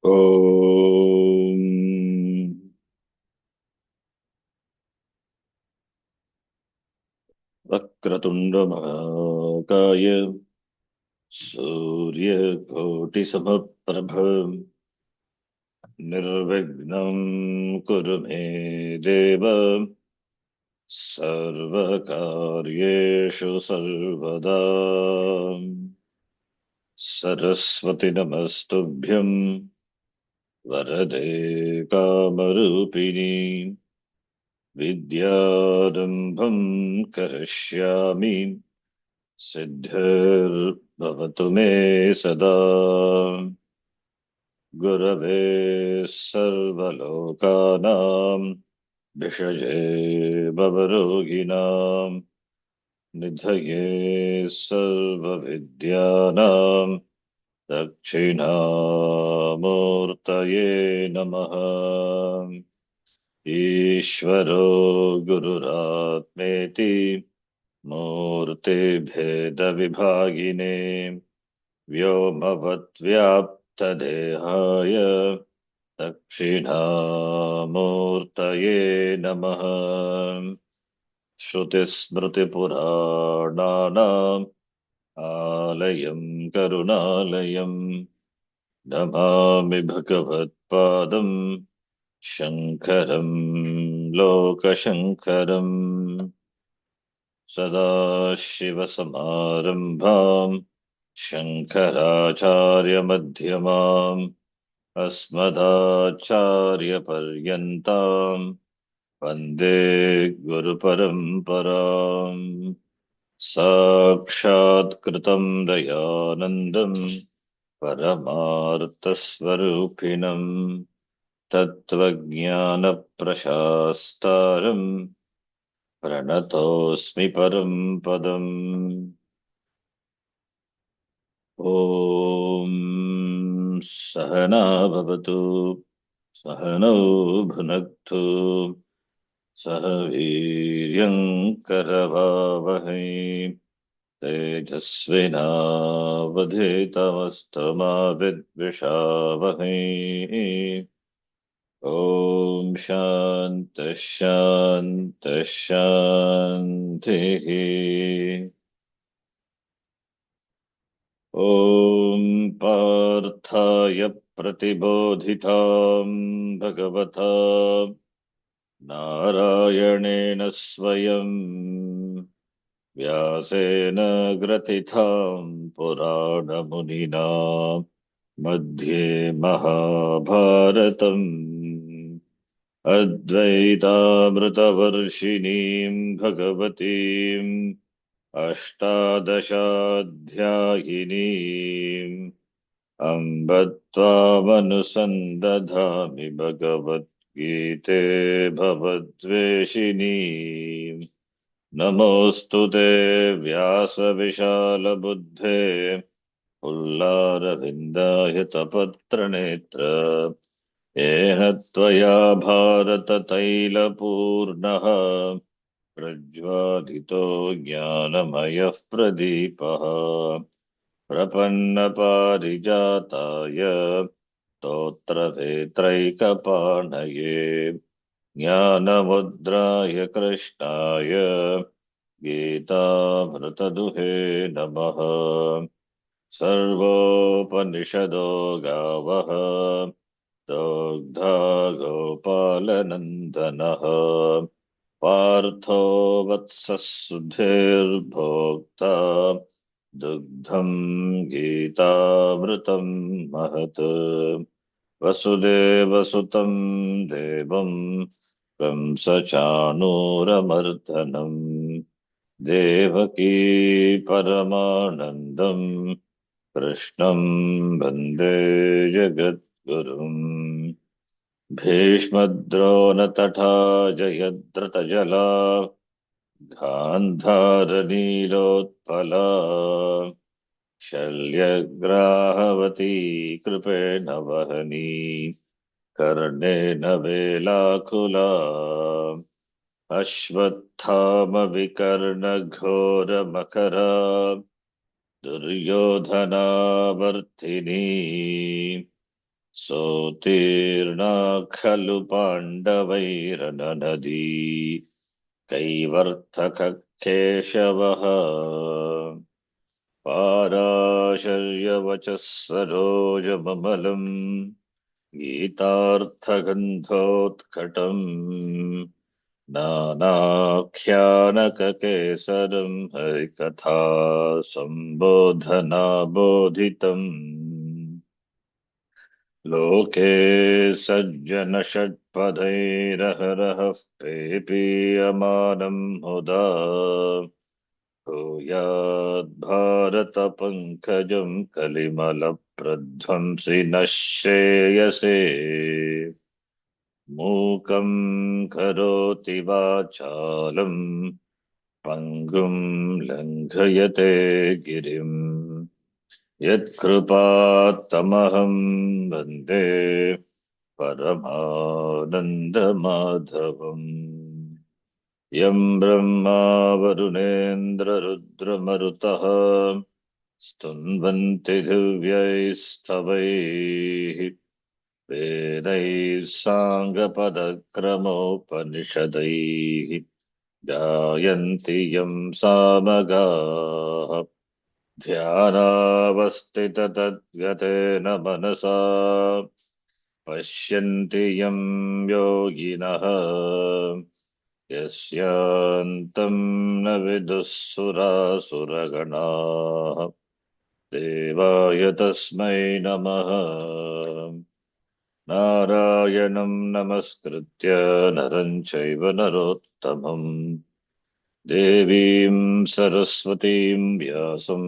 ॐ वक्रतुण्डमहाकाय सूर्यकोटिसमप्रभ निर्विघ्नं कुरु मे देव सर्वकार्येषु सर्वदा। सरस्वति नमस्तुभ्यं वरदे कामरूपिणी विद्यारम्भं करिष्यामि सिद्धिर्भवतु मे सदा। गुरवे सर्वलोकानां भिषजे भवरोगिणां निधये सर्वविद्यानां दक्षिणामूर्तये नमः। ईश्वरो गुरुरात्मेति मूर्तिभेदविभागिने व्योमवद्व्याप्तदेहाय दक्षिणामूर्तये नमः। श्रुतिस्मृतिपुराणानाम् आलयं करुणालयं नमामि भगवत्पादं शङ्करं लोकशङ्करम्। सदाशिवसमारम्भाम् शङ्कराचार्यमध्यमाम् अस्मदाचार्यपर्यन्ताम् वन्दे गुरुपरम्पराम्। साक्षात्कृतं दयानन्दं परमार्थस्वरूपिणम् तत्त्वज्ञानप्रशास्तारम् प्रणतोऽस्मि परं पदम्। ॐ सहना भवतु सहनौ भुनक्तु सह वीर्यं करवावहै तेजस्विनावधीतमस्तु मा विद्विषावहै। ॐ शान्तिः शान्तिः शान्तिः। ॐ पार्थाय प्रतिबोधितां भगवता नारायणेन स्वयं व्यासेन ग्रथितां पुराणमुनिना मध्ये महाभारतम् अद्वैतामृतवर्षिणीं भगवतीम् अष्टादशाध्यायिनीम् अम्ब त्वामनुसन्दधामि भगवद्गीते भवद्वेषिणीम्। नमोऽस्तु ते व्यासविशालबुद्धे पुल्लारविन्दायतपत्रनेत्र येन त्वया भारततैलपूर्णः प्रज्वालितो ज्ञानमयः प्रदीपः प्रपन्नपारिजाताय स्तोत्रवेत्रैकपाणये ज्ञानमुद्राय कृष्णाय गीतामृतदुहे नमः। सर्वोपनिषदो गावः दोग्धा गोपालनन्दनः पार्थो वत्सः सुधीर्भोक्ता दुग्धं गीतामृतं महत्। वसुदेवसुतं देवं कंसचाणूरमर्दनं देवकी परमानन्दं कृष्णं वन्दे जगद्गुरुम्। भीष्मद्रोणतथा जयद्रथजला गान्धारनीलोत्पला शल्यग्राहवती कृपेण वहनी कर्णेन वेलाकुला अश्वत्थामविकर्णघोरमकरा दुर्योधनावर्तिनी सोत्तीर्णा खलु पाण्डवैरननदी कैवर्तकः केशवः पाराशर्यवचः सरोजममलम् गीतार्थगन्धोत्कटम् नानाख्यानककेसरम् हरिकथा सम्बोधनाबोधितम् लोके सज्जनषट्पदैरहरहः पेपीयमानम् मुदा भूयाद्भारतपङ्कजम् कलिमलप्रध्वंसि नः श्रेयसे मूकम् करोति वाचालम् पङ्गुम् लङ्घयते गिरिम् यत्कृपात्तमहं वन्दे परमानन्दमाधवम् यं ब्रह्मा वरुणेन्द्ररुद्रमरुतः स्तुन्वन्ति दिव्यैस्तवैः वेदैः साङ्गपदक्रमोपनिषदैः गायन्ति यं सामगाः ध्यानावस्थिततद्गतेन मनसा पश्यन्ति यं योगिनः यस्यान्तं न विदुः सुरासुरगणाः देवाय तस्मै नमः नारायणं नमस्कृत्य नरं चैव नरोत्तमम् देवीं सरस्वतीं व्यासं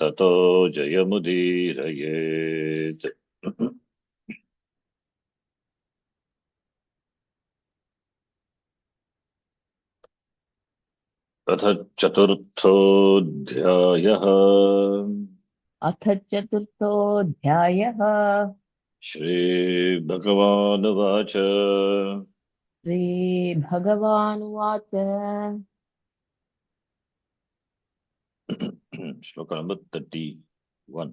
ततो जयमुदीरयेत्। अथ चतुर्थोऽध्यायः। अथ चतुर्थोऽध्यायः। श्रीभगवानुवाच श्रीभगवानुवाच। श्लोक नंबर 31।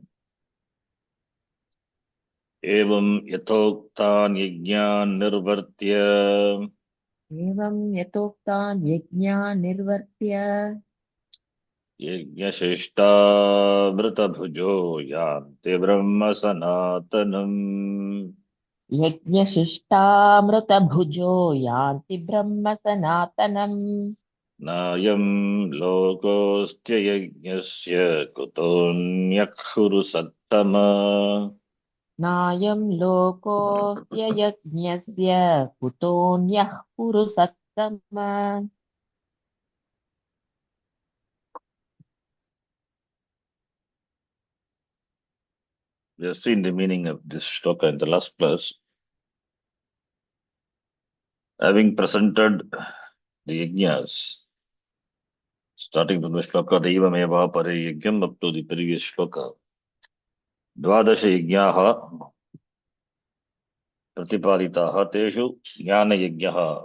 एवं यथोक्तान् यज्ञान् निर्वर्त्य एवं यथोक्तान् यज्ञान् निर्वर्त्य यज्ञशिष्टामृतभुजो यान्ति ब्रह्म सनातनम्। यज्ञशिष्टामृतभुजो यान्ति ब्रह्म सनातनम्। नायं लोकोऽस्त्ययज्ञस्य कुतोऽन्यः कुरु सत्तमा। नायं लोकोऽस्त्ययज्ञस्य कुतोऽन्यः कुरु सत्तम। We have seen the meaning of this shloka in the last class. Having presented the yajnas, starting from the shloka Daivameva Pare Yajnam up to the previous shloka, Dvadasha Yajnaha Pratipalitaha Teshu Jnana Yajnaha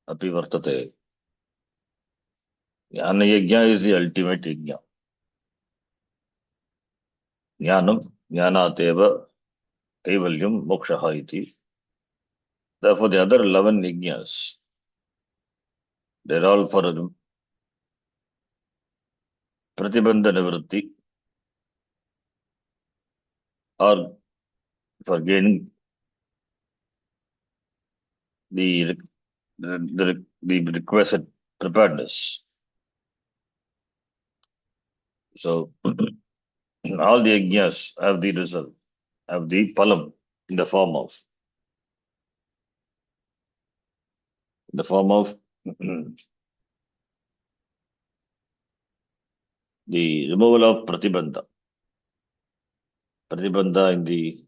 Api Vartate. Jnana Yajna is the ultimate Yajna. Jnanam Jnanateva Kaivalyam Mokshaha iti. Therefore, the other 11 yajnas, they're all for Pratibandha Nivritti or for gaining the, the requisite preparedness. So, all the yajnas have the result, have the palam in the form of the removal of pratibandha. Pratibandha in the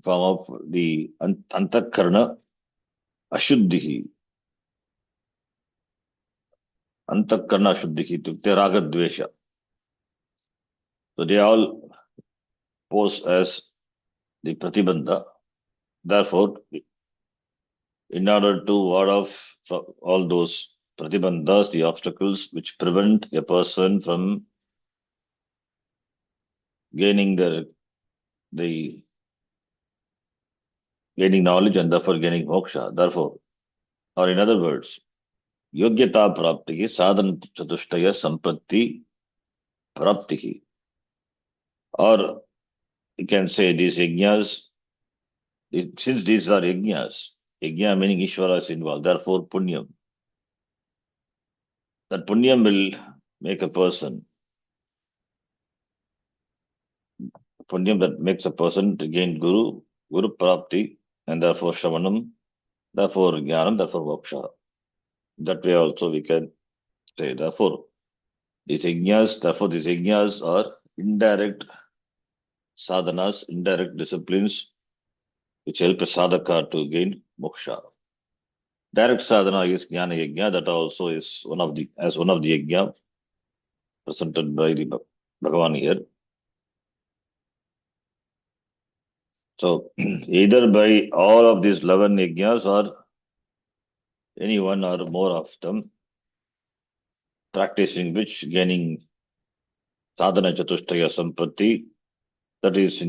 form of the antakarna ashuddhihi. Antakarna ashuddhihi tukte raga dvesha. So they all pose as the pratibandha. Therefore, in order to ward off all those pratibandhas, the obstacles which prevent a person from gaining the the gaining knowledge and therefore gaining moksha. Therefore, or in other words, yogyata prapti, sadhana chatushtaya sampatti prapti. Or you can say these yajnas, since these are yajnas, yajna meaning Ishvara is involved, therefore punyam. That punyam will make a person, punyam that makes a person to gain guru prapti, and therefore shravanam, therefore jnanam, therefore moksha. That way also we can say, therefore, these yajnas are indirect sadhanas, indirect disciplines which help a sadhaka to gain moksha. Direct sadhana is jnana yajna, that also is one of the yajna presented by the Bhagavan here. So either by all of these 11 yajnas or any one or more of them, practicing which gaining sadhana chatushtaya sampatti, that is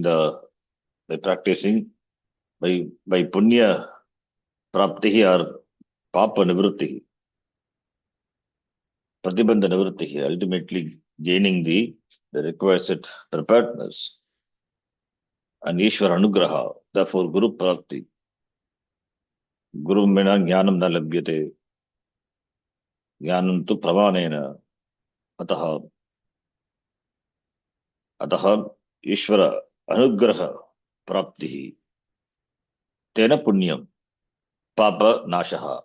by practicing by punya praptihi or papa nivrittihi, pratibandha nivrittihi, ultimately gaining the requisite preparedness and Ishvara anugraha, therefore guru prapti. Guru mena jnanam na labhyate, jnanam tu pramanena, ataha Ishvara anugraha praptihi, tena punyam, papa nashaha.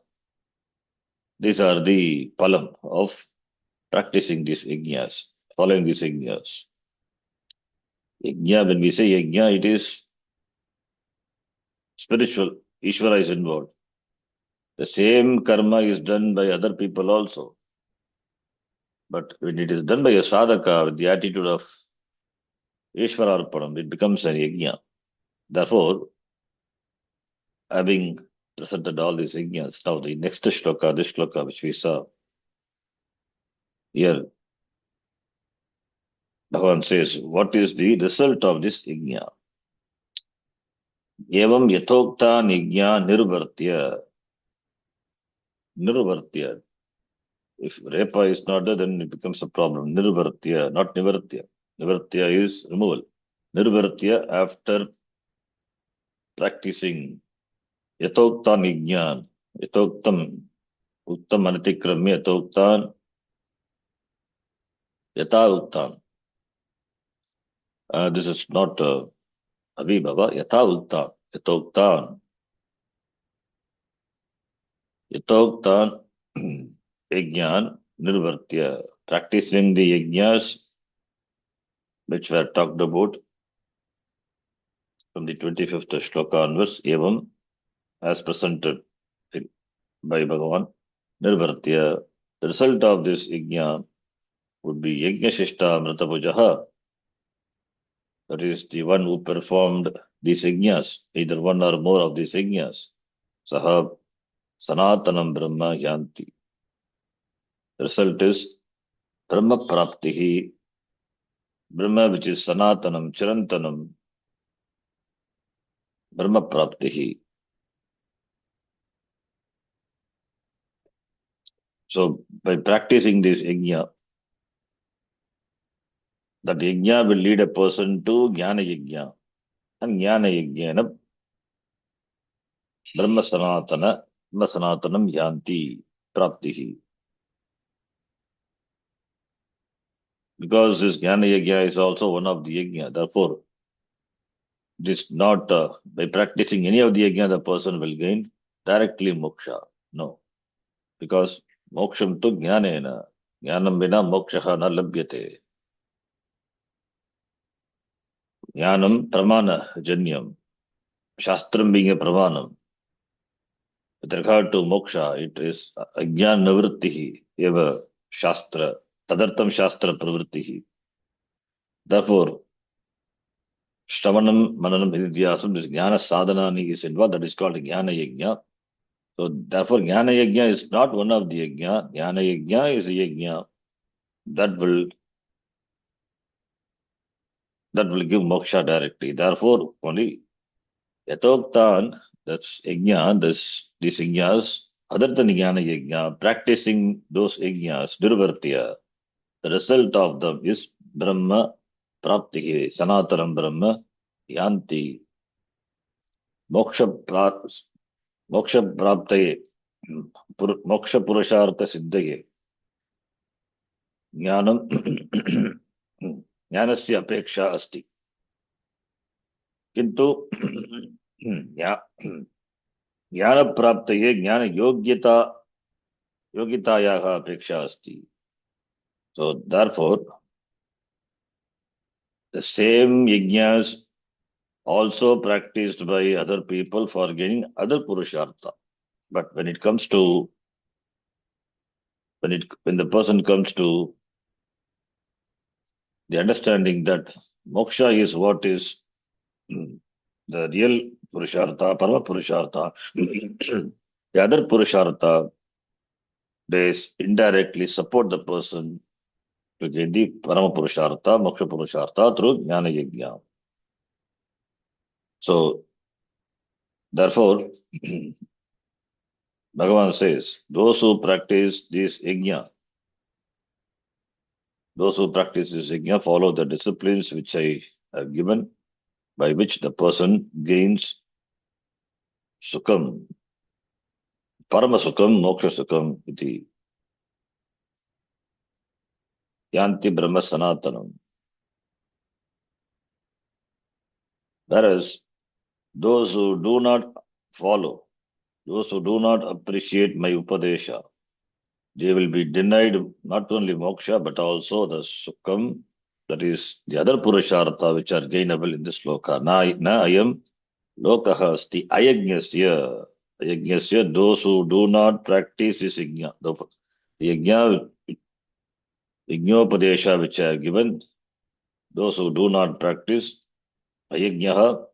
These are the palam of practicing these yajnas, following these yajnas. Yajna, when we say yajna, it is spiritual. Ishvara is involved. The same karma is done by other people also. But when it is done by a sadhaka with the attitude of Ishvara Arpanam, it becomes a yajna. Therefore, having presented all these yajnas, now the next shloka, this shloka which we saw here, Bhagavan says, what is the result of this yajna? Evam yatokta yajna nirvartya. If repa is not there, then it becomes a problem. Nirvartya, not nivartya. Nivartya is removal. Nirvartya, after practicing yatoktan yajna, yatoktam, uttam anatikramya, yatoktan, yata uttan. This is not Abhibhava, yata uttan, yatoktan yajnan nirvartya. Practicing the yajnas which were talked about from the 25th shloka onwards, evam, as presented by Bhagavan, nirvartya. The result of this yajna would be yajna shishta mratapujaha. That is the one who performed these yajnas, either one or more of these yajnas. Saha sanatanam brahma yanti. The result is Brahma praptihi, Brahma which is sanatanam, chirantanam, Brahma praptihi. So by practicing this yajna, that yajna will lead a person to jnana yajna. And jnana yajnana Brahma sanatanam yanti praptihi. Because this jnana yajna is also one of the yajna. Therefore, it is not by practicing any of the yajna the person will gain directly moksha. No. Because moksham tu jnanena. Jnanam vina mokshaha na labhyate. Jnanam pramana janyam. Shastram being a pramanam. With regard to moksha, it is ajnan navrittihi eva shastra. Tadartam shastra pravrittihi. Therefore, Shravanam, Mananam, Nidhyasam, this Jnana Sadhanani is involved, that is called Jnana Yajna. So, therefore, Jnana Yajna is not one of the Yajna. Jnana Yajna is a Yajna that that will give moksha directly. Therefore, only yatoktan, that's yajna, these yajnas, other than jnana yajna, practicing those yajnas, durvartya, the result of them is Brahma prapti, Sanataram Brahma yanti, moksha, moksha praptaye, moksha purushartha siddhaye, ज्ञानम ज्ञानस्य अपेक्षा अस्ति किंतु ज्ञान प्राप्तये ज्ञान योग्यतायाः अपेक्षा अस्ति. So therefore the same yajnas also practiced by other people for gaining other purushartha, but when it comes to when the person comes to the understanding that moksha is what is the real purushartha, parama purushartha, the other purushartha, they indirectly support the person to get the parama purushartha, moksha purushartha through jnana yajna. So therefore, Bhagavan says, those who practice this yajna, follow the disciplines which I have given, by which the person gains sukham, parama sukham, moksha sukham, iti yanti brahma sanatanam. Whereas those who do not follow, those who do not appreciate my upadesha, they will be denied not only moksha but also the sukham, that is the other purushartha which are gainable in this loka. Na ayam lokaha asti ayajnasya. Ayajnasya, those who do not practice this yajna. The yajna, yajnopadesha which are given, those who do not practice ayajnaha,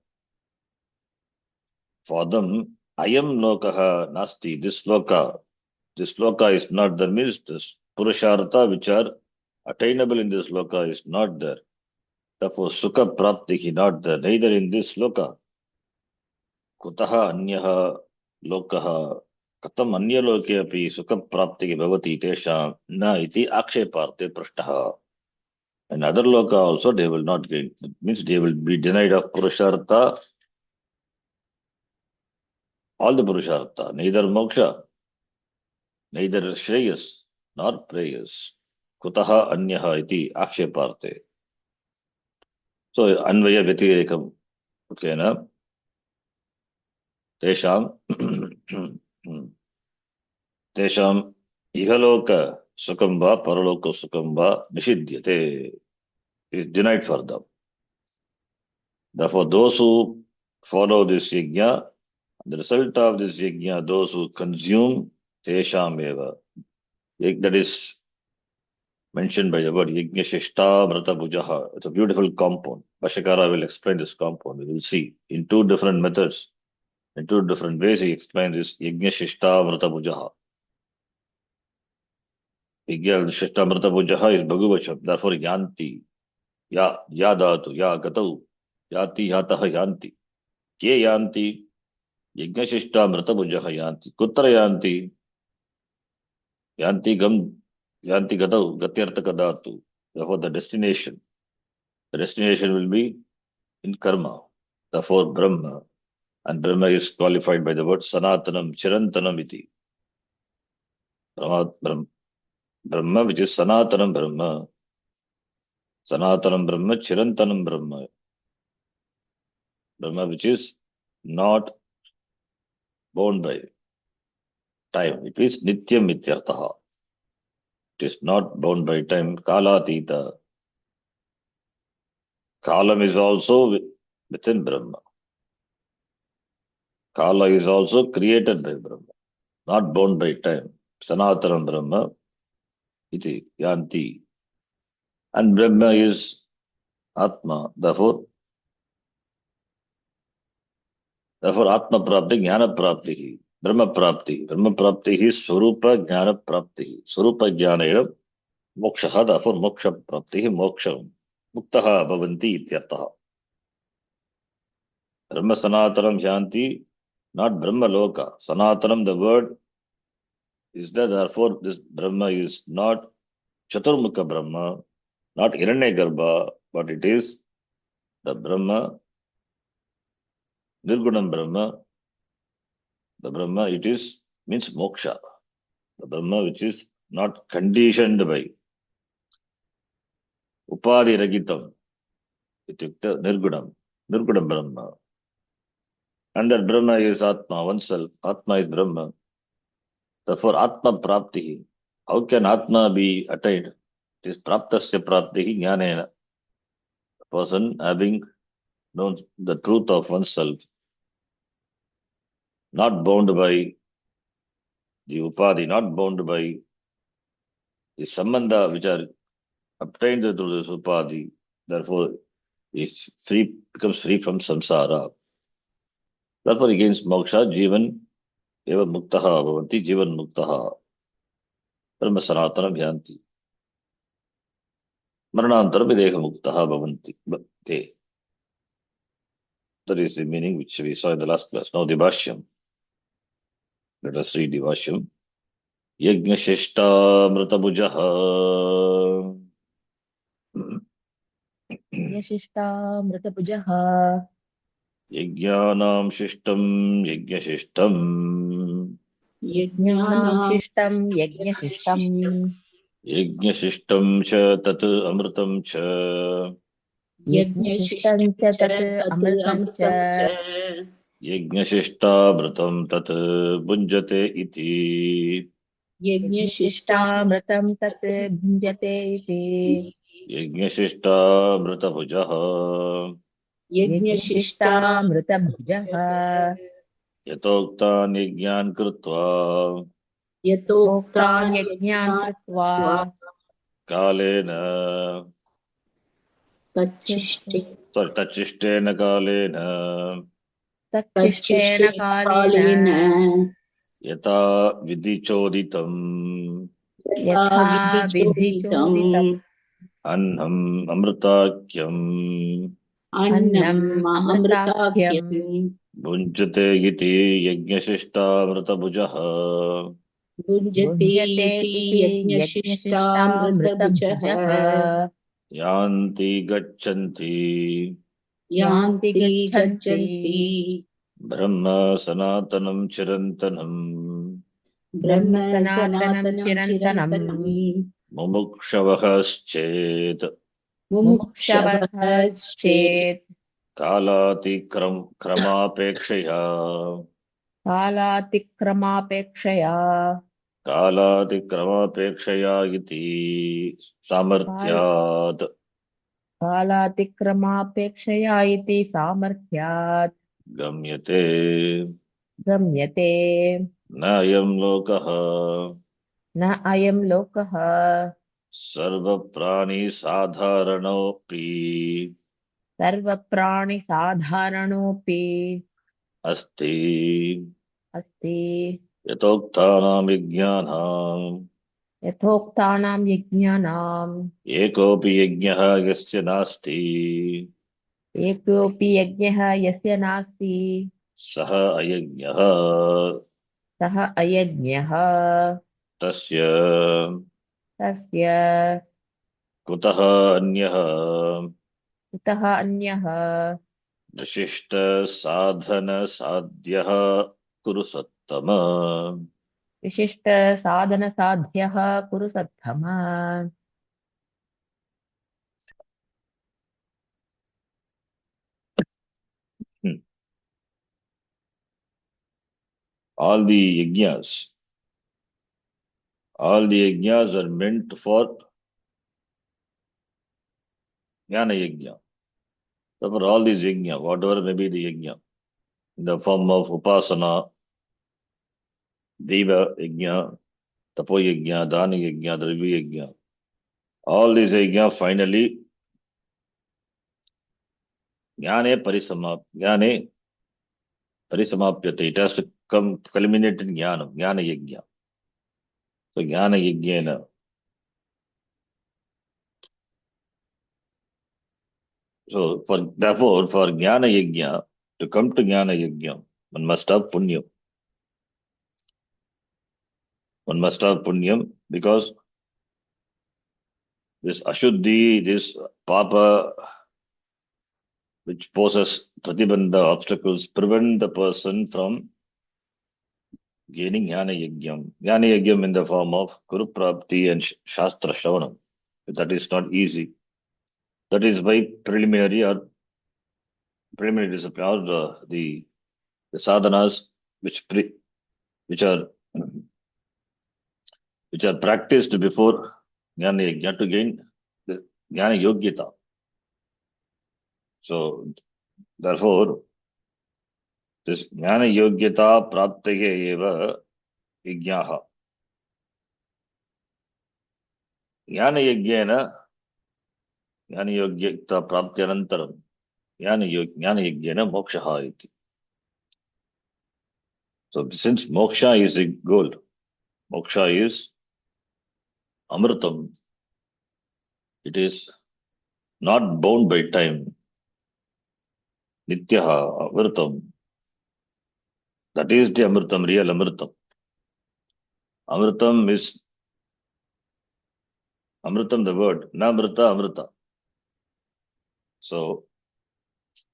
for them, ayam lokaha nasti, this loka is not there, means this purushartha which are attainable in this loka is not there. Therefore, sukha prapti not there, neither in this loka. Kutaha anyaha lokaha katam anya loke api sukha prapti bhavati tesham na iti aksheparte prashtaha. In other loka also they will not gain. It means they will be denied of purushartha, all the purushartha, neither moksha, neither shreyas nor prayas. Kutaha anyaha iti aksheparte. So Anvay व्यतिरेकम, okay ना, तेषाम तेषाम इहलोक सुखम वा परलोक सुखम वा निषिध्यते, is denied for them. Therefore, those who follow this yajna, the result of this yajna, those who consume tesham eva, that is mentioned by the word yajna shishta mrata bhujaha. It's a beautiful compound. Bhashyakara will explain this compound. We will see in two different methods, in two different ways he explains this yajna shishta mrata bhujaha. Yajna shishta mrata bhujaha is bhagavacham. Therefore, yanti, ya dhatu, ya gatau, yati yataha yanti. Ke yanti, yajna shishta mrata bhujaha yanti. Kutra yanti, yanti gam, yanti gatau, gatyartaka dhatu. Therefore, the destination will be in karma. Therefore, Brahma. And Brahma is qualified by the word Sanatanam, Chirantanam iti. Brahma, which is Sanatanam Brahma. Sanatanam Brahma, Chirantanam Brahma. Brahma, which is not bound by time. It is Nityam Mityartaha. It is not bound by time. Kalatita. Kalam is also within Brahma. Kala is also created by Brahma, not bound by time. Sanataram Brahma iti yanti. And Brahma is Atma. Therefore Atma Prapti, Jnana Prapti, Brahma Prapti. Brahma Prapti is Swarupa Jnana Prapti. Swarupa Jnana Moksha. Therefore Moksha Prapti, Moksha. मुक्तः भवन्ति इत्यर्थः. Brahma Sanatanam Shanti, not Brahma Loka. Sanatanam, the word is there, therefore this Brahma is not Chaturmukha Brahma, not Hiranyagarbha, but it is the Brahma, Nirgunam Brahma, the Brahma, it is, means moksha. The Brahma which is not conditioned by Upadi Ragitam, ityukta Nirgunam, Nirgunam Brahma. And that Brahma is Atma, oneself. Atma is Brahma. Therefore, Atma Prapti. How can Atma be attained? It is Praptasya Prapti Jnanena. The person having known the truth of oneself, not bound by the Upadi, not bound by the Sambandha which are obtained through this Upadi. Therefore, is free, becomes free from samsara. Therefore, against moksha, jivan eva muktaha bhavanti, jivan muktaha. Brahma sanatana bhyanti. Maranantara videha muktaha bhavanti. Te. That is the meaning which we saw in the last class. Now the Bhashyam. Let us read the Bhashyam. Yajna Shishta Mritabhujaha. यशिष्टामृतभुजः Yajnanam Shishtam Yajnashishtam. यज्ञानां यज्ञानां शिष्टं यज्ञशिष्टम् यज्ञशिष्टम् Yajnashishtam cha tat amritam cha. यज्ञशिष्टं च यज्ञशिष्टम् च तत् तत् अमृतं च अमृतं च Yajnashishtamritam tat bhunjate iti. यज्ञशिष्टामृतं तत् भुञ्जते इति Yajnashishtamritabujaha. यज्ञशिष्टामृतभुजः Yatoktan yajnan krutva. प्रोक्तान् यथोक्तान् यज्ञान् यज्ञान् कृत्वा कृत्वा Kalena. तच्छिष्टे Tachishtena kalena. तच्चिष्टेन तच्छिष्टेन कालेन कालेन Yata vidichoditam. यथा यथा विधिचोदितम् विधिचोदितम् Annam amritakyam. अन्नम् अन्नम् अमृताख्यम् अमृताख्यम् Bhunjate iti yajnashishtamritabujaha. भुञ्जते भुञ्जते इति इति यज्ञशिष्टामृतभुजः यज्ञशिष्टामृतभुजः Yanti gachanti. यान्ति यान्ति गच्छन्ति गच्छन्ति Brahma sanatanam chirantanam. Brahma Brahma सनातनं सनातनं चिरन्तनम् चिरन्तनम् Mumukshavahaschet. मुमुक्षवश्चेत् मुमुक्षवश्चेत् Kramapeksha. कालातिक्रमापेक्षया Kaladikramapeksha iti काल samarthyat. कालातिक्रमापेक्षया इति सामर्थ्यात् Gamyate. गम्यते Na ayam lokaha. न अयं लोकः सर्वप्राणि साधारणोऽपि सर्वप्राणिसाधारणोऽपि अस्ति. अस्ति यथोक्तानां यज्ञानाम् यथोक्तानां यज्ञानाम् एकोऽपि यज्ञः यस्य नास्ति एकोऽपि यज्ञः यस्य नास्ति सः अयज्ञः. सः अयज्ञः तस्य तस्य कुतः अन्यः कुतः अन्यः विशिष्टसाधनसाध्यः कुरु सत्तम. विशिष्टसाधनसाध्यः कुरु सत्तम All the yajnas, all the yajnas are meant for jnana yajna. Therefore, all these yajna, whatever may be the yajna, in the form of upasana, deva yajna, tapo yajna, dana yajna, dravi yajna, all these yajna finally jnane parisamapyate. It has to come culminate in jnana, jnana yajna. So jnana yajna, So, therefore, for Jnana Yajna, to come to Jnana Yajna, one must have Punyam. One must have Punyam because this Ashuddhi, this Papa, which poses Pratibandha obstacles, prevent the person from gaining Jnana Yajnam. Jnana Yajnam in the form of Guru Prapti and Shastra Shravanam. That is not easy. That is why preliminary discipline or the sadhanas which are which are practiced before Jnana Yajna to gain the Jnana Yogyata. So therefore, this Jnana Yogyata Praptage eva Yajnaha. Jnana Yajnana Jnana Yogyata Praptyanantaram Jnana Yajnana Mokshaha iti. So since moksha is a goal, moksha is amritam, it is not bound by time. Nityaha, amritam. That is the amritam, real amritam. Amritam is amritam, the word. Na amrita, amrita. So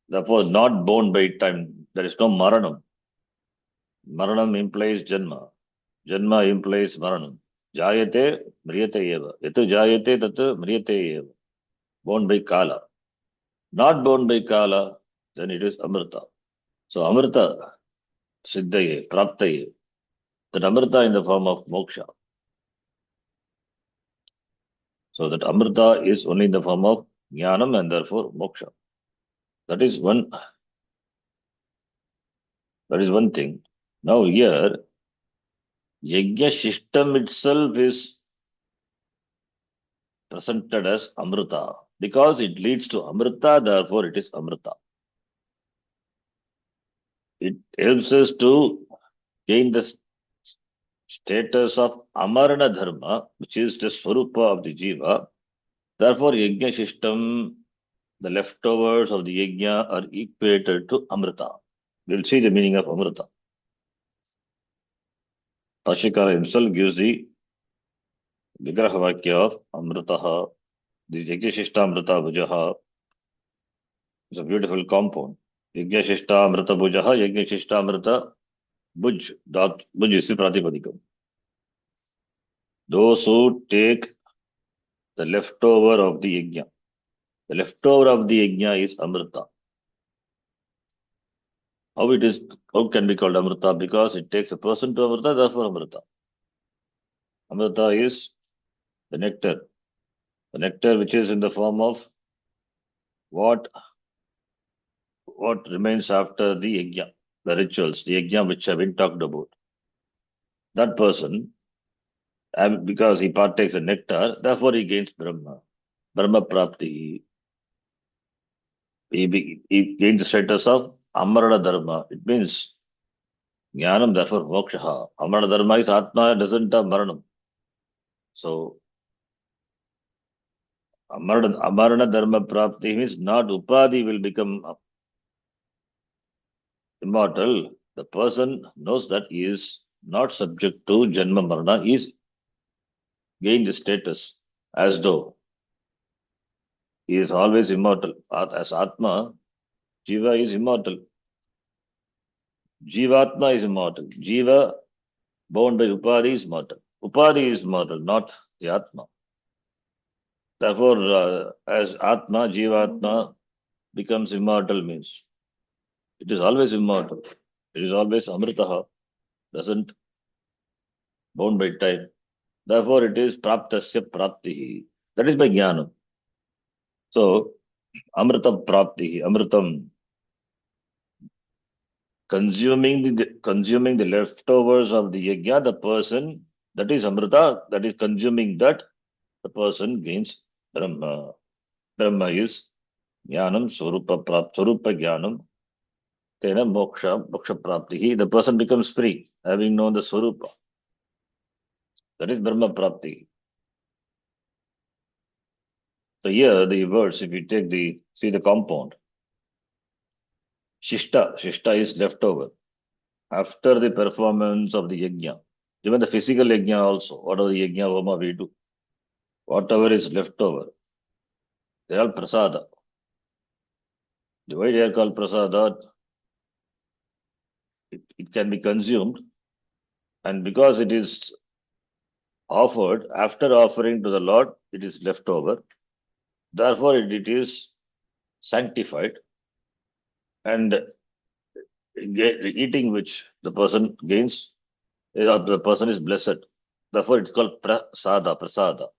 therefore, not bound by time. There is no maranam. Maranam implies janma. Janma implies maranam. Jayate, mriyate eva. Yatu jayate, tatu mriyate eva. Bound by kala. Not bound by kala, then it is amrita. So amrita, siddhaye, praptaye. That amrita in the form of moksha. So that amrita is only in the form of jnanam and therefore moksha. That is one thing. Now here, yajna shishtam itself is presented as amrita because it leads to amrita, therefore it is amrita. It helps us to gain the status of amarana dharma, which is the swarupa of the jiva. Therefore, yajna shishtam, the leftovers of the yajna are equated to amrita. We'll see the meaning of amrita. Bhashyakara himself gives the vigraha vakya of amritaha, the yajna shishtamrita bhujaha. It's a beautiful compound. Yajna shishtamrita bhujaha, yajna shishtamrita bhuj, bhuj is the pratipadikam. Those who take the leftover of the yajna. The leftover of the yajna is amrita. How can be called amrita? Because it takes a person to amrita, therefore amrita. Amrita is the nectar. The nectar which is in the form of what remains after the yajna, the rituals, the yajna which have been talked about. That person, because he partakes the nectar, therefore he gains Brahma. Brahma Prapti. He gains the status of Amarana Dharma. It means Jnanam, therefore Moksha. Amarana Dharma is Atma, doesn't have Maranam. So Amarana Dharma Prapti means not Upadi will become immortal. The person knows that he is not subject to Janma Marana. He is gained the status as though he is always immortal. As Atma, Jiva is immortal. Jivatma is immortal. Jiva, bound by Upadi, is mortal. Upadi is mortal, not the Atma. Therefore, as Atma, Jivatma becomes immortal means it is always immortal. It is always Amritaha, doesn't bound by time. Therefore, it is Praptasya Praptihi. That is by Jnanam. So, Amrita Praptihi, Amritam, consuming the leftovers of the yajna, the person, that is Amrita, that is consuming that, the person gains Brahma. Brahma is Jnanam, Swarupa Jnanam, Tena Moksha Praptihi. The person becomes free, having known the Swarupa. That is Brahma Prapti. So here the words, if you take see the compound, Shishta is leftover. After the performance of the yajna, even the physical yajna also, whatever the yajna homa we do, whatever is left over, they are all prasada. Why they are called prasada? It can be consumed, and because it is offered, after offering to the Lord, it is left over. Therefore, it is sanctified, and eating which the person gains, the person is blessed. Therefore, it's called prasada.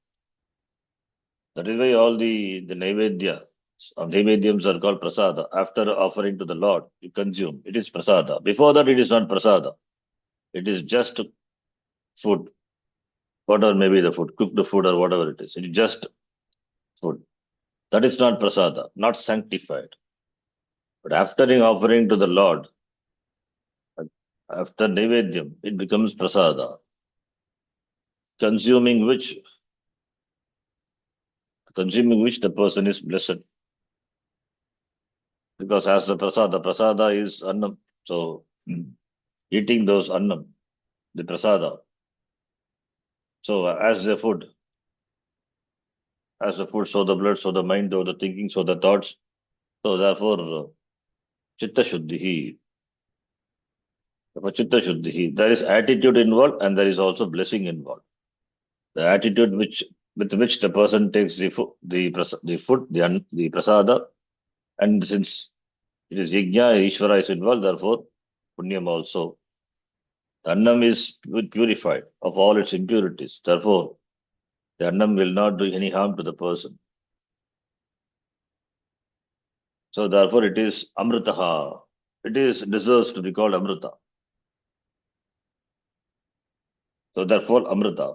That is why all the naivedyams are called prasada. After offering to the Lord, you consume. It is prasada. Before that, it is not prasada. It is just food. Whatever may be the food, cooked food or whatever it is. It is just food. That is not prasada, not sanctified. But after offering to the Lord, after naivedyam, it becomes prasada. Consuming which the person is blessed. Because as the prasada is annam. So eating those annam, the prasada. So as the food, so the blood, so the mind, so the thinking, so the thoughts. So therefore, chitta shuddhi. Chitta shuddhi. There is attitude involved and there is also blessing involved. The attitude with which the person takes the food, the prasada, and since it is yajna, Ishvara is involved, therefore punyam also. The annam is purified of all its impurities. Therefore, the annam will not do any harm to the person. So therefore, it is amritaha. It deserves to be called amrita. So therefore, amrita.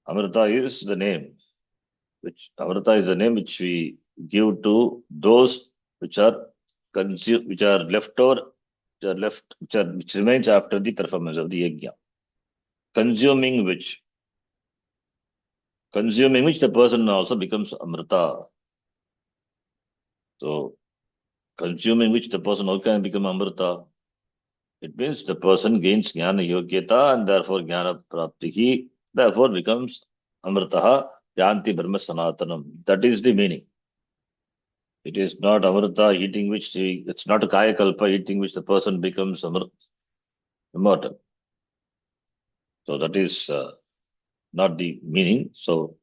Amrita is the name which we give to those which are consumed, which are left over, which remains after the performance of the yajna. Consuming which the person also becomes amrita. So consuming which the person also can become amrita. It means the person gains jnana yogyata and therefore jnana praptihi, therefore becomes amritaha yanti brahma sanatanam. That is the meaning. It is not amrita eating which it's not a kaya kalpa eating which the person becomes immortal. So that is not the meaning. So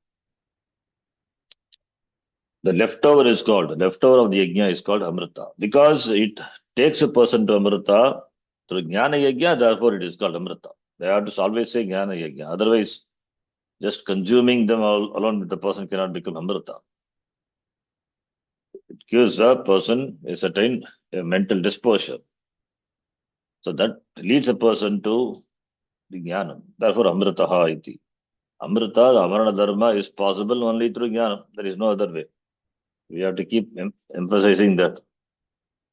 the leftover of the yajna is called amrita because it takes a person to amrita through jnana yajna, therefore it is called amrita. They have to always say jnana yajna. Otherwise, just consuming them all alone with the person cannot become amrita. It gives a person a certain mental disposure. So that leads a person to the jnanam. Therefore, amritaha iti. Amrita, the amarana dharma is possible only through jnanam. There is no other way. We have to keep emphasizing that.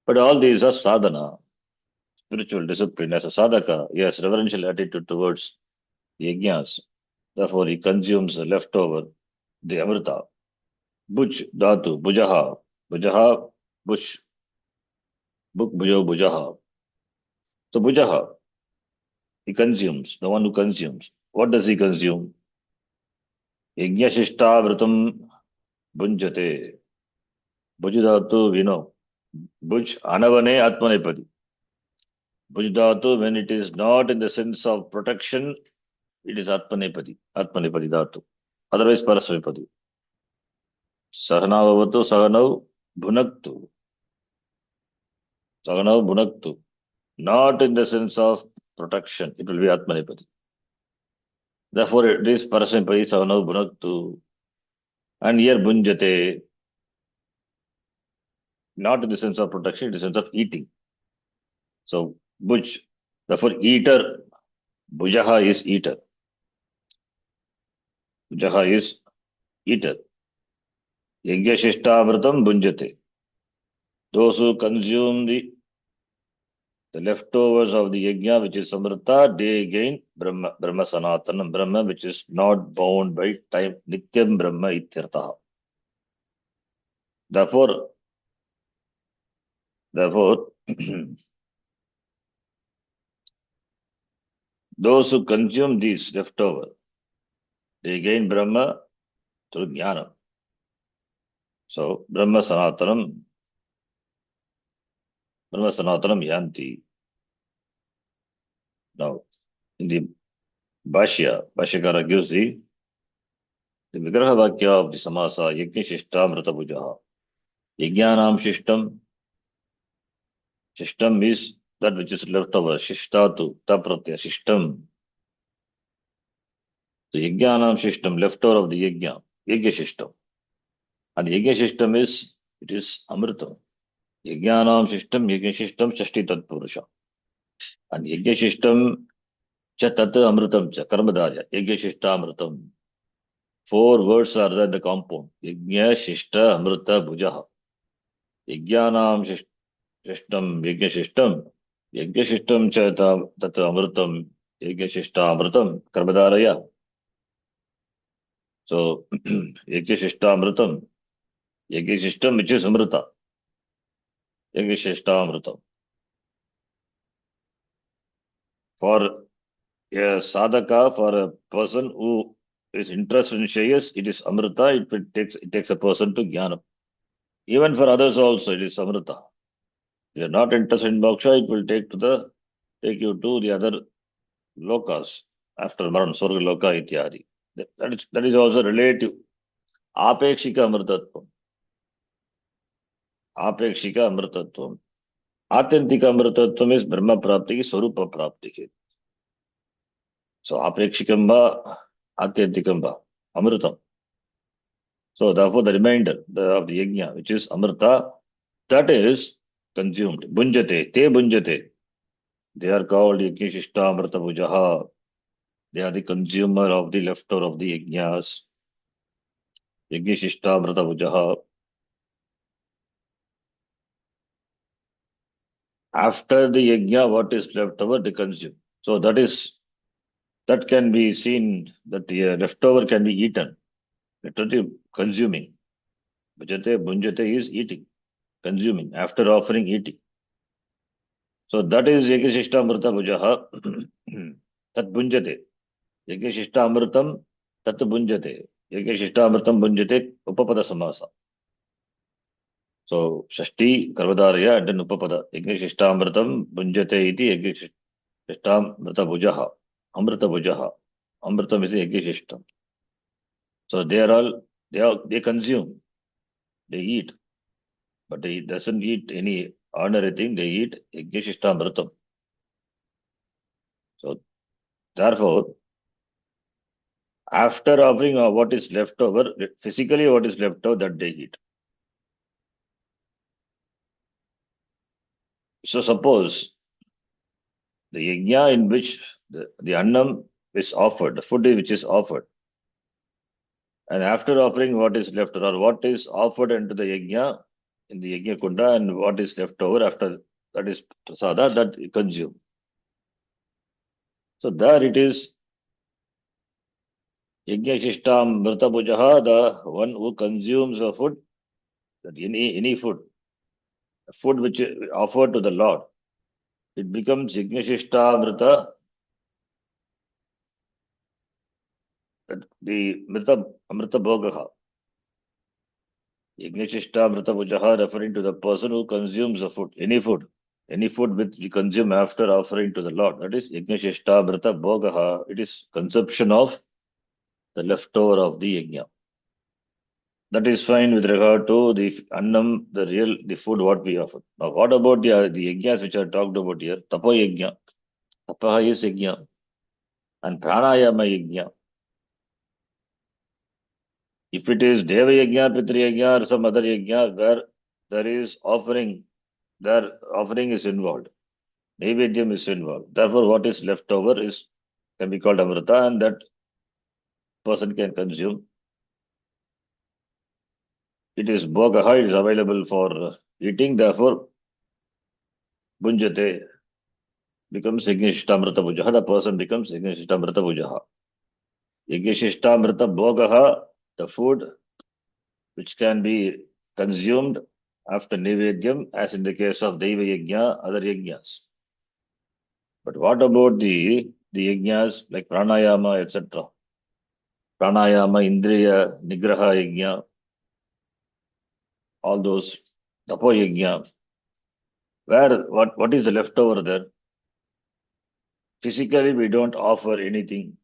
But all these are sadhana, spiritual discipline. As a sadhaka, he has reverential attitude towards the yajnas. Therefore, he consumes the leftover, the amrita. Bhuj, dhatu, bhujaha, bush, bhujo, bhujaha. So, bhujaha, he consumes, the one who consumes. What does he consume? Yajna shishta vratam bhunjate. Bhuj dhatu, we know. Bhuj anavane atmanepadi. Bhuj dhatu, when it is not in the sense of protection, it is atmanepadi dhatu. Otherwise, parasvipadi. Sahanavavatu, sahanau bhunaktu. Sahanau bhunaktu. Not in the sense of protection, it will be atmanepadi. Therefore, it is parasvipadi, sahanau bhunaktu. And here bhunjate, not in the sense of protection, in the sense of eating. So, bhuj, therefore, eater, bhujaha is eater. Bhujaha is eater. Yajna shishtamritam bhunjate. Those who consume the leftovers of the yajna, which is samrita, they gain Brahma Sanatanam, Brahma which is not bound by time, Nityam Brahma ityartha. Therefore, those who consume these leftover, they gain Brahma through jnana. So, Brahma Sanatanam yanti. Now, in the Bhashyakara gives the Vigraha Vakya of the Samasa, Yajna Shishta Mrita Bhujaha. Yajnanam Shishtam is that which is left over. Shishtatu, tapratya, Shishtam. So Yajnanam Shishtam, leftover of the Yajna, Yajna Shishtam. And Yajna Shishtam is, it is Amrita. Yajnanam Shishtam, Shashti Tat Purusha. And Yajna Shishtam, Cha Tat Amritam Cha, Karmadaya, Yajna Shishta Amritam. 4 words are there in the compound. Yajna Shishta Amrita Bhujaha. Yajnanam Shishtam, Yajna Shishtam Cha Tat Amritam, Yajna Shishta Amritam, Karmadaraya. So, Yajna Shishta Amritam, Yajna Shishtam which is Amrita. Yajna Shishta Amritam. For a sadhaka, for a person who is interested in Shreyas, it is Amrita, it takes a person to Jnana. Even for others also, it is Amrita. If you are not interested in moksha, it will take you to the other lokas after Maran, Swarga Loka ityadi. That is also relative. Apekshika Amritatvam. Apekshika Amritatvam. Atyantika Amritatvam is Brahma Prapti ki Swarupa Prapti ki. So Apekshikam va, Atyantikam va, Amritam. So therefore the remainder of the yajna, which is Amrita, that is consumed. Bunjate, te bunjate. They are called Yajna Shishta Amrita Bhujaha. They are the consumer of the leftover of the yajnas. Yajna Shishta Amrita Bhujaha. After the yajna, what is left over, they consume. So that can be seen, that the leftover can be eaten. Literally consuming. Bhujate, bunjate is eating, consuming, after offering eating. So that is Yajna Amrita Bhujaha. Tat bunjate. Yajna Amritam tat bunjate. Yajna Amritam bunjate upapada samasa. So Shashti, Karvadarya and then upapada. Yajna Amritam bunjate iti Yajna Amrita Bhujaha. Amrita Bhujaha. Amritam is Yajna. So they consume, they eat, but they doesn't eat any ordinary thing, they eat Yajna Amritam. So therefore, after offering what is left over, physically what is left over, that they eat. So suppose the yajna in which the annam is offered, the food which is offered, and after offering what is left over, or what is offered into the yajna, in the yajna kunda, and what is left over after, that is prasada, that you consume. So there it is Yajna Shishtam Mrita Bhujaha, the one who consumes a food, that any food, a food which is offered to the Lord, it becomes Yajna Shishta Mrita, the Amrita Bhogaha. Yajna Shishta Mrita Bhujaha, referring to the person who consumes a food, any food which we consume after offering to the Lord. That is Yajna Shishta Mrita Bhogaha. It is consumption of the leftover of the yajna. That is fine with regard to the annam, the food what we offer. Now, what about the yajnas which are talked about here? Tapa yajna. Tapaha is yajna. And pranayama yajna. If it is deva yajna, pitri yajna, or some other yajna where there is offering, their offering is involved. Naivedyam is involved. Therefore, what is left over can be called amrita, and that person can consume. It is bhogaha, it is available for eating, therefore, bunjate becomes Yajnashishtamrita Bhujaha, the person becomes Yajnashishtamrita Bhujaha. Yajnashishtamrita Bhogaha, the food which can be consumed after Nivedyam, as in the case of Deva Yajna, other Yajnas. But what about the Yajnas like Pranayama, etc.? Pranayama, Indriya, Nigraha Yajna, all those Tapo Yajna. What is the leftover there? Physically, we don't offer anything.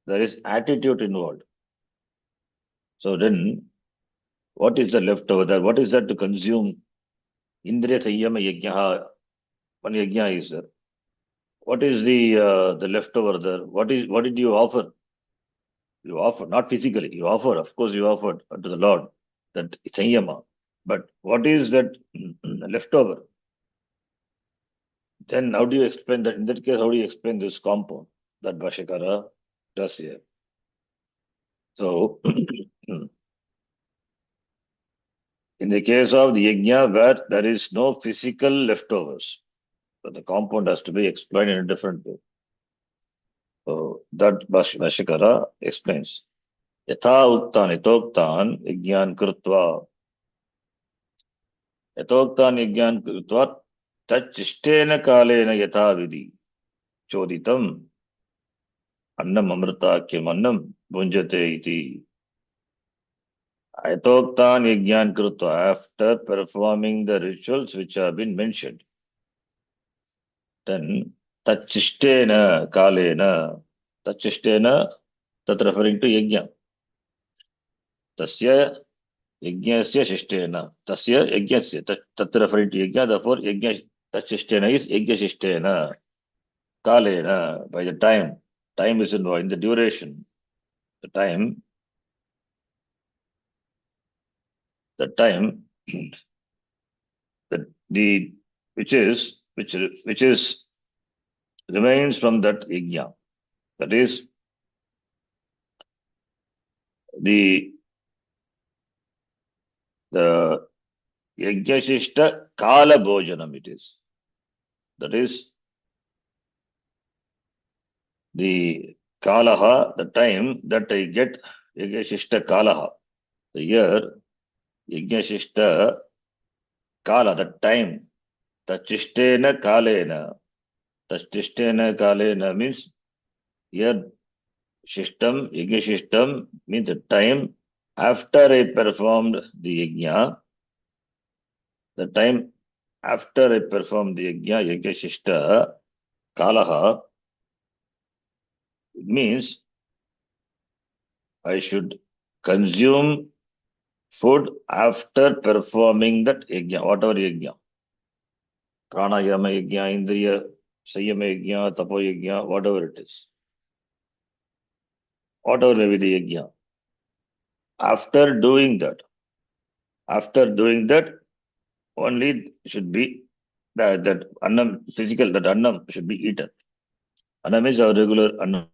There is attitude involved. So then, what is the leftover there? What is that to consume? Indriya Sanyama Yajna, one Yajna is there. What is the leftover there? What did you offer? You offer, not physically, you offer, of course, you offered to the Lord that Sanyama. But what is that leftover? Then how do you explain that? In that case, how do you explain this compound that Bhashikara does here? So, in the case of the yajna where there is no physical leftovers, so the compound has to be explained in a different way. So that Bhashikara explains. Yatha uttan itoktan yajnan krutva. Yatoktan yajnan krutva tachishtena kalena yatha vidhi choditam annam amrita kyam annam bhunjate iti. Yatoktan yajnan krutva, after performing the rituals which have been mentioned. Then tachishtena kalena, tachishtena, that referring to yajna. Tasya yajnasya shishtena, tasya yajnasya, tat referring to yajna, therefore yajna tachishtena is yajna shishtena, kalena, by the time. Time is involved in the duration. The time, the which is remains from that yajna. That is the yajnashishta kala bhojanam it is. That is the kalaha, the time that I get yajnashishta kalaha. The year yajnashishta kala, the time. Tachishtena kalena. Tachishtena kalena means year shishtam, yajnashishtam means the time after I performed the yajna. The time after I performed the yajna, yajnashishta kalaha, it means I should consume food after performing that yajna, whatever yajna. Pranayama yajna, Indriya, Sanyama yajna, Tapo yajna, whatever it is. Whatever may be the yajna. After doing that, only should be that annam, physical, that annam should be eaten. Annam is our regular annam.